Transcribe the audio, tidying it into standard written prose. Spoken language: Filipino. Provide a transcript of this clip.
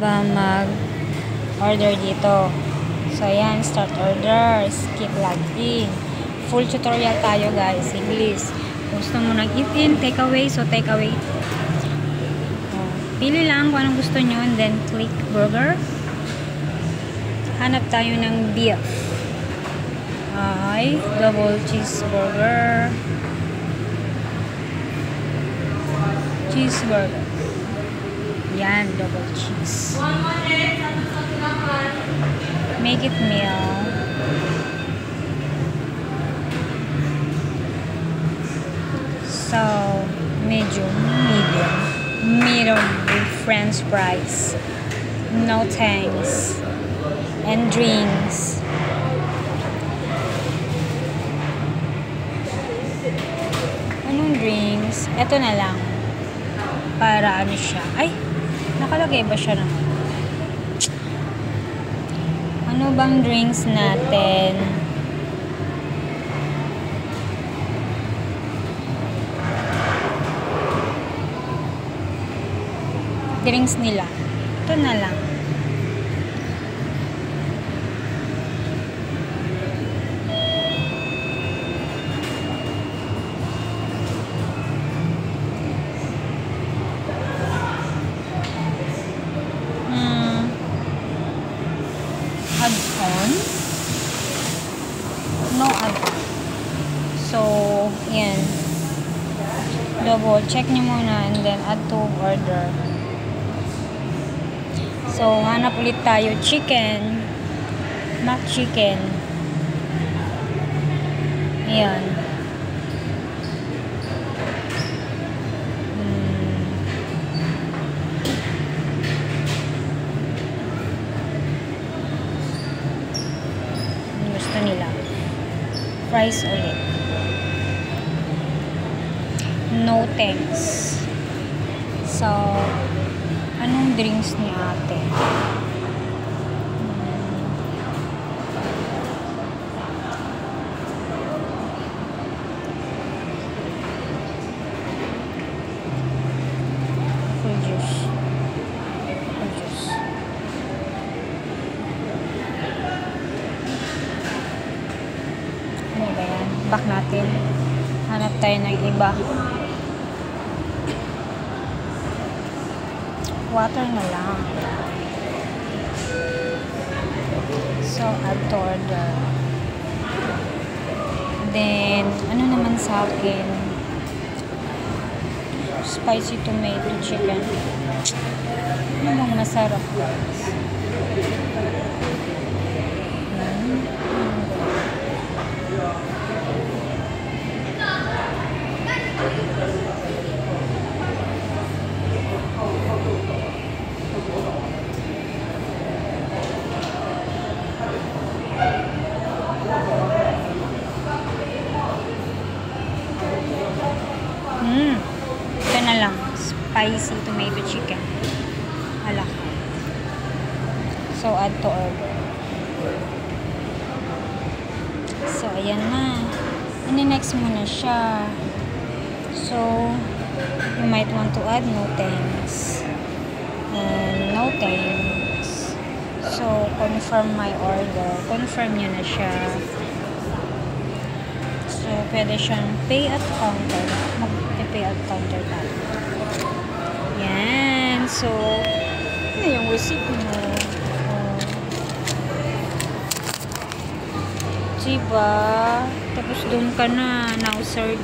ba mag-order dito? So, ayan, start order, skip login. Full tutorial tayo, guys, English. Kung gusto mo ng eat-in, take away, so take away. Pili lang kung anong gusto nyo, and then click burger. Hanap tayo ng beef. Ay, double cheeseburger. Cheeseburger. Yan, double cheese. Make it meal. So, medium. Medium with french fries. No thanks. And drinks. Anong drinks? Ito na lang. Para ano siya. Ay! Nakalagay ba siya naman? Ano bang drinks natin? Drinks nila. Ito na lang. Add-on? No add-on. So, yan. Double check nyo muna and then add to order. So, hanap ulit tayo chicken. Mac chicken. Ayan. Gusto nila. Fries ulit. No thanks. So, anong drinks ni ate? Full juice. Full juice. Ano ba yan? Back natin. Hanap tayo ng iba. Water na lang. So, add to order. Then, ano naman sa akin? Spicy tomato chicken. Ano bang masarap, guys? Ito na lang. Spicy tomato chicken. Hala. So, add to order. So, ayan na. Ini-next mo na siya. So, you might want to add no thanks. And no thanks. So, confirm my order. Confirm nyo na siya. So, pwede siyang pay at counter. Mag-pay at counter tayo. Yan. So, ano yung receipt mo? Diba? Tapos doon ka na. Now service.